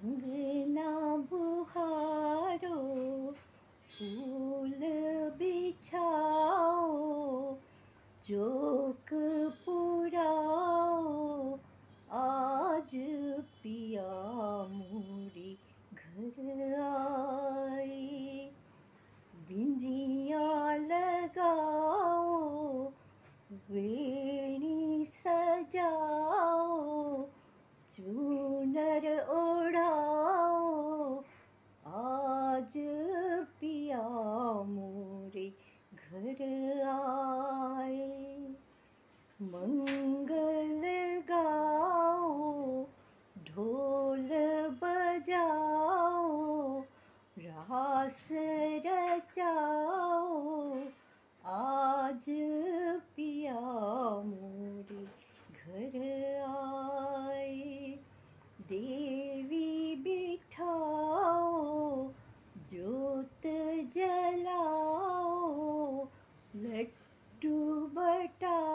अंगना बुहारो फूल बिछाओ, चौक पुराओ, आज पिया मोरे घर आए। बिंदिया लगाओ, वेणी सजाओ, चूनर ओढ़ाओ, आज पिया मोरे घर आए। मंगल गाओ, ढोल बजाओ, रास रचाओ, आज पिया मोरे घर आए। देवी बिठाओ, ज्योत जलाओ, लड्डू बटाओ,